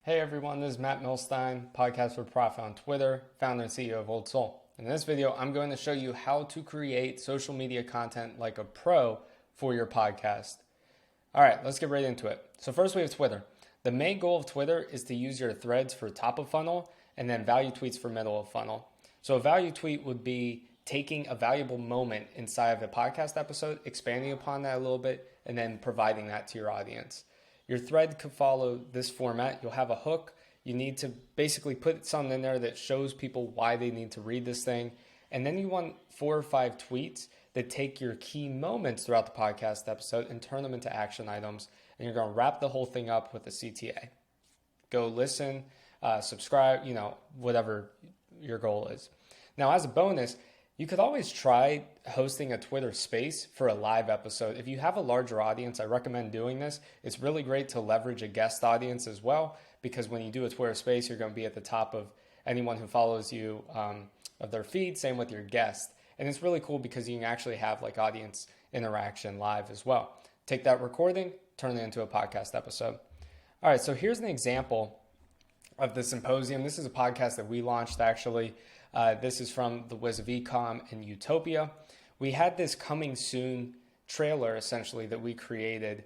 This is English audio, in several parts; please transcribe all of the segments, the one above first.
Hey everyone, this is Matt Milstein, Podcast for Profit on Twitter, founder and CEO of Old Soul. In this video, I'm going to show you how to create social media content like a pro for your podcast. All right, let's get right into it. So first we have Twitter. The main goal of Twitter is to use your threads for top of funnel and then value tweets for middle of funnel. So a value tweet would be taking a valuable moment inside of a podcast episode, expanding upon that a little bit, and then providing that to your audience. Your thread could follow this format. You'll have a hook. You need to basically put something in there that shows people why they need to read this thing. And then you want 4 or 5 tweets that take your key moments throughout the podcast episode and turn them into action items. And you're going to wrap the whole thing up with a CTA. Go listen, subscribe, whatever your goal is. Now, as a bonus, you could always try hosting a Twitter space for a live episode. If you have a larger audience, I recommend doing this. It's really great to leverage a guest audience as well, because when you do a Twitter space, you're going to be at the top of anyone who follows you of their feed, same with your guest. And it's really cool because you can actually have like audience interaction live as well. Take that recording, turn it into a podcast episode. All right, so here's an example of the symposium. This is a podcast that we launched actually. This is from the Wiz of Ecom and Utopia. We had this coming soon trailer essentially that we created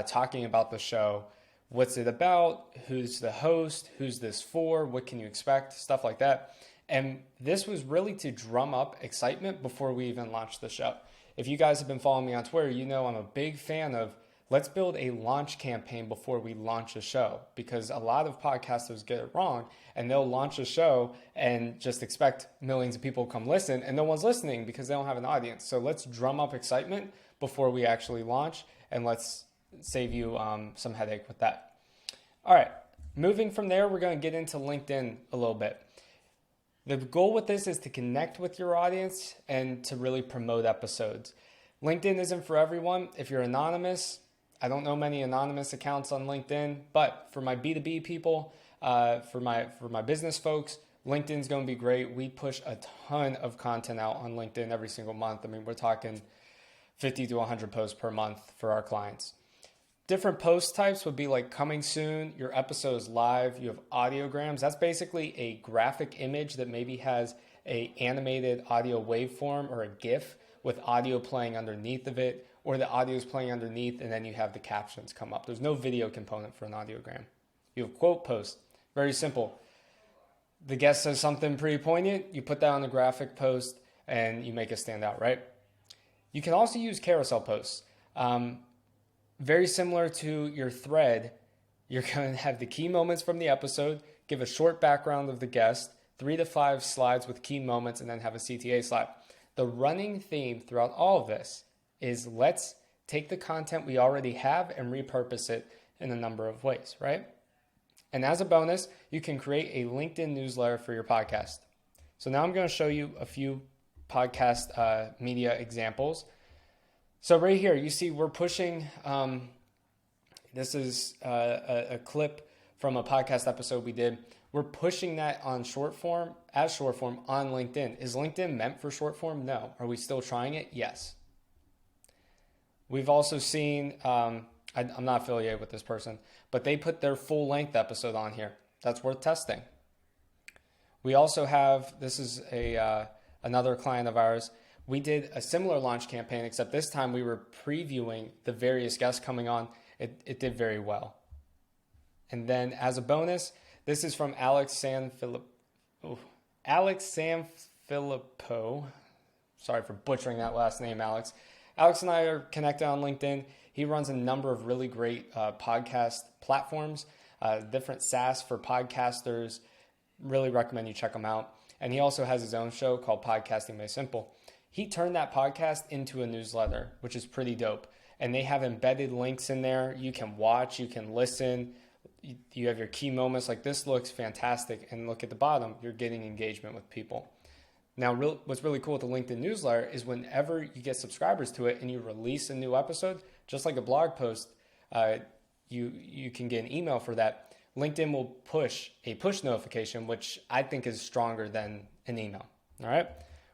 talking about the show. What's it about? Who's the host? Who's this for? What can you expect? Stuff like that. And this was really to drum up excitement before we even launched the show. If you guys have been following me on Twitter, you know I'm a big fan of let's build a launch campaign before we launch a show, because a lot of podcasters get it wrong and they'll launch a show and just expect millions of people to come listen and no one's listening because they don't have an audience. So let's drum up excitement before we actually launch, and let's save you some headache with that. All right, moving from there, we're going to get into LinkedIn a little bit. The goal with this is to connect with your audience and to really promote episodes. LinkedIn isn't for everyone. If you're anonymous, I don't know many anonymous accounts on LinkedIn, but for my B2B people, for my business folks, LinkedIn's going to be great. We push a ton of content out on LinkedIn every single month. I mean, we're talking 50 to 100 posts per month for our clients. Different post types would be like coming soon, your episode is live, you have audiograms. That's basically a graphic image that maybe has a animated audio waveform or a GIF with audio playing underneath of it, or the audio is playing underneath and then you have the captions come up. There's no video component for an audiogram. You have quote post, very simple. The guest says something pretty poignant, you put that on the graphic post and you make it stand out, right? You can also use carousel posts. Very similar to your thread, you're going to have the key moments from the episode, give a short background of the guest, 3 to 5 slides with key moments, and then have a CTA slide. The running theme throughout all of this is let's take the content we already have and repurpose it in a number of ways, right? And as a bonus, you can create a LinkedIn newsletter for your podcast. So now I'm going to show you a few podcast media examples. So right here, you see we're pushing, this is a clip from a podcast episode we did. We're pushing that on short form, as short form on LinkedIn. Is LinkedIn meant for short form? No. Are we still trying it? Yes. We've also seen, I'm not affiliated with this person, but they put their full length episode on here. That's worth testing. We also have, this is another client of ours. We did a similar launch campaign, except this time we were previewing the various guests coming on. It did very well. And then as a bonus, this is from Alex Sanfilippo. Sorry for butchering that last name, Alex. Alex and I are connected on LinkedIn. He runs a number of really great podcast platforms, different SaaS for podcasters. Really recommend you check him out. And he also has his own show called Podcasting Made Simple. He turned that podcast into a newsletter, which is pretty dope. And they have embedded links in there. You can watch, you can listen. You have your key moments. Like, this looks fantastic. And look at the bottom, you're getting engagement with people. Now, what's really cool with the LinkedIn newsletter is whenever you get subscribers to it and you release a new episode, just like a blog post, you can get an email for that. LinkedIn will push a push notification, which I think is stronger than an email. All right,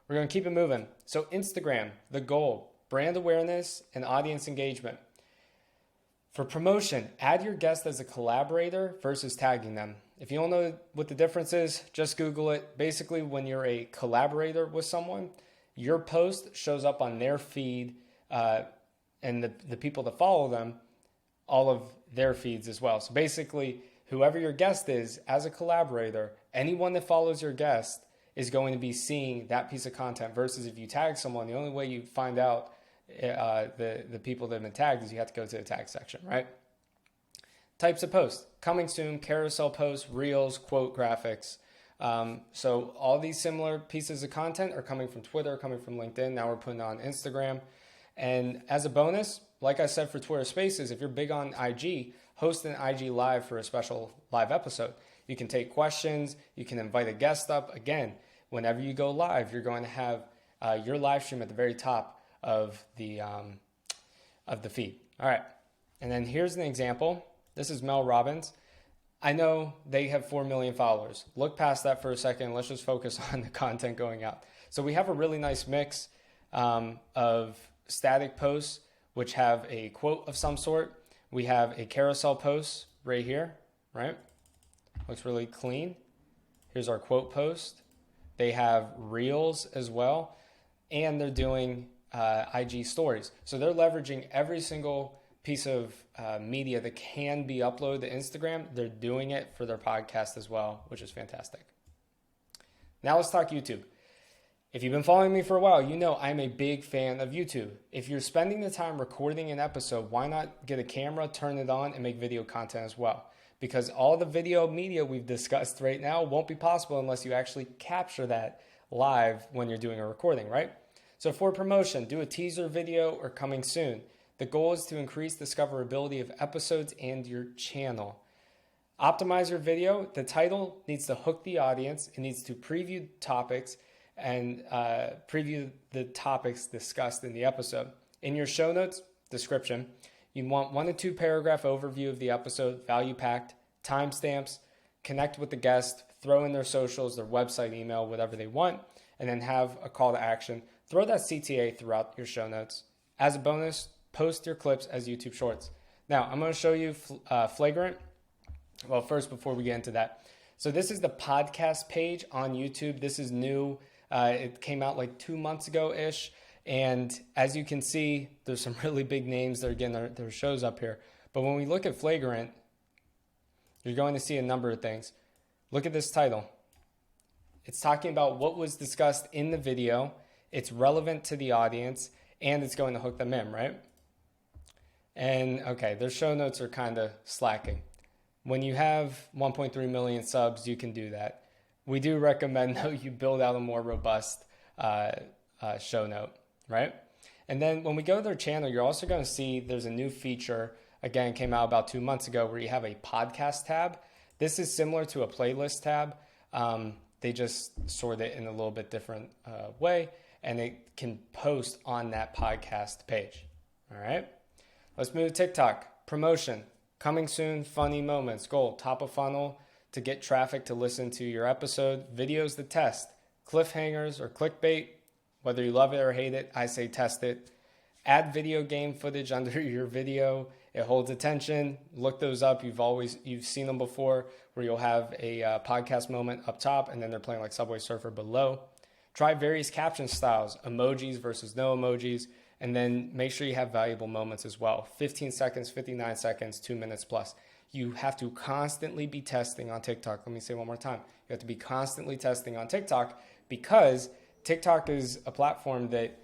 we're going to keep it moving. So Instagram, the goal, brand awareness and audience engagement. For promotion, add your guest as a collaborator versus tagging them. If you don't know what the difference is, just Google it. Basically, when you're a collaborator with someone, your post shows up on their feed, and the people that follow them, all of their feeds as well. So basically, whoever your guest is, as a collaborator, anyone that follows your guest is going to be seeing that piece of content, versus if you tag someone, the only way you find out the people that have been tagged is you have to go to the tag section, right? Types of posts: coming soon, carousel posts, reels, quote graphics. So all these similar pieces of content are coming from Twitter, coming from LinkedIn. Now we're putting on Instagram. And as a bonus, like I said for Twitter Spaces, if you're big on IG, host an IG live for a special live episode. You can take questions. You can invite a guest up. Again, whenever you go live, you're going to have your live stream at the very top of the feed. All right. And then here's an example. This is Mel Robbins. I know they have 4 million followers. Look past that for a second. Let's just focus on the content going out. So we have a really nice mix of static posts, which have a quote of some sort. We have a carousel post right here, right? Looks really clean. Here's our quote post. They have reels as well, and they're doing IG stories. So they're leveraging every single piece of media that can be uploaded to Instagram. They're doing it for their podcast as well, which is fantastic. Now let's talk YouTube. If you've been following me for a while, you know I'm a big fan of YouTube. If you're spending the time recording an episode, why not get a camera, turn it on, and make video content as well? Because all the video media we've discussed right now won't be possible unless you actually capture that live when you're doing a recording, right? So for promotion, do a teaser video or coming soon. The goal is to increase discoverability of episodes and your channel. Optimize your video. The title needs to hook the audience. It needs to preview topics and preview the topics discussed in the episode. In your show notes, description, you want 1 to 2 paragraph overview of the episode, value packed, timestamps, connect with the guest, throw in their socials, their website, email, whatever they want, and then have a call to action. Throw that CTA throughout your show notes. As a bonus, post your clips as YouTube Shorts. Now, I'm going to show you Flagrant. Well, first, before we get into that. So this is the podcast page on YouTube. This is new. It came out like 2 months ago-ish. And as you can see, there's some really big names that are getting their shows up here. But when we look at Flagrant, you're going to see a number of things. Look at this title. It's talking about what was discussed in the video. It's relevant to the audience, and it's going to hook them in, right? And okay, their show notes are kind of slacking. When you have 1.3 million subs, you can do that. We do recommend, though, you build out a more robust show note, right? And then when we go to their channel, you're also going to see there's a new feature, again, came out about 2 months ago, where you have a podcast tab. This is similar to a playlist tab. They just sort it in a little bit different way, and it can post on that podcast page, all right? Let's move to TikTok. Promotion, coming soon, funny moments. Goal, top of funnel to get traffic to listen to your episode. Videos to test, cliffhangers or clickbait. Whether you love it or hate it, I say test it. Add video game footage under your video. It holds attention. Look those up. You've seen them before, where you'll have a podcast moment up top and then they're playing like Subway Surfer below. Try various caption styles, emojis versus no emojis, and then make sure you have valuable moments as well. 15 seconds, 59 seconds, 2 minutes plus. You have to constantly be testing on TikTok. Let me say one more time. You have to be constantly testing on TikTok, because TikTok is a platform that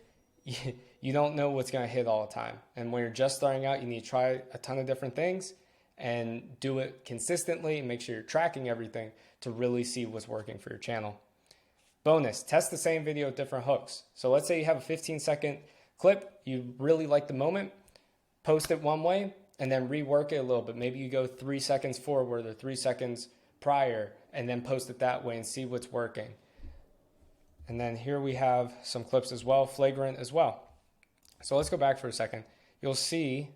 you don't know what's going to hit all the time. And when you're just starting out, you need to try a ton of different things and do it consistently and make sure you're tracking everything to really see what's working for your channel. Bonus, test the same video with different hooks. So let's say you have a 15-second clip, you really like the moment, post it one way, and then rework it a little bit. Maybe you go 3 seconds forward or 3 seconds prior, and then post it that way and see what's working. And then here we have some clips as well, Flagrant as well. So let's go back for a second. You'll see,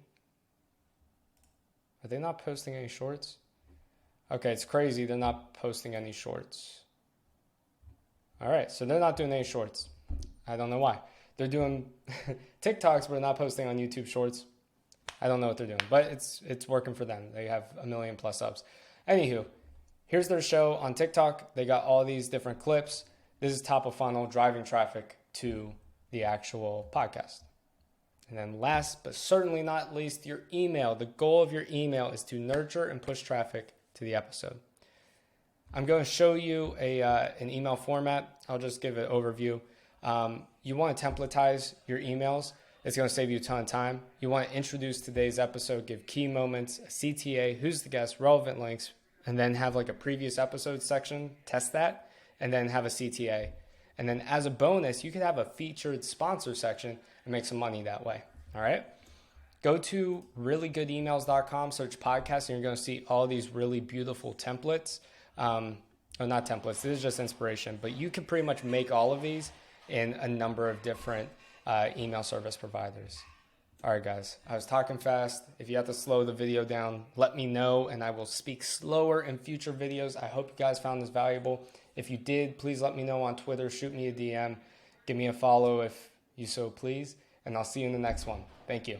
are they not posting any shorts? Okay, it's crazy. They're not posting any shorts. All right, so they're not doing any shorts. I don't know why. They're doing TikToks, but not posting on YouTube Shorts. I don't know what they're doing, but it's working for them. They have 1 million plus subs. Anywho, here's their show on TikTok. They got all these different clips. This is top of funnel, driving traffic to the actual podcast. And then last, but certainly not least, your email. The goal of your email is to nurture and push traffic to the episode. I'm going to show you an email format. I'll just give an overview. You want to templatize your emails. It's going to save you a ton of time. You want to introduce today's episode, give key moments, a CTA, who's the guest, relevant links, and then have like a previous episode section, test that, and then have a CTA. And then as a bonus, you could have a featured sponsor section and make some money that way. All right. Go to reallygoodemails.com, search podcast, and you're going to see all these really beautiful templates. Or not templates, this is just inspiration, but you can pretty much make all of these in a number of different email service providers. All right, guys, I was talking fast. If you have to slow the video down, let me know, and I will speak slower in future videos. I hope you guys found this valuable. If you did, please let me know on Twitter. Shoot me a DM. Give me a follow if you so please, and I'll see you in the next one. Thank you.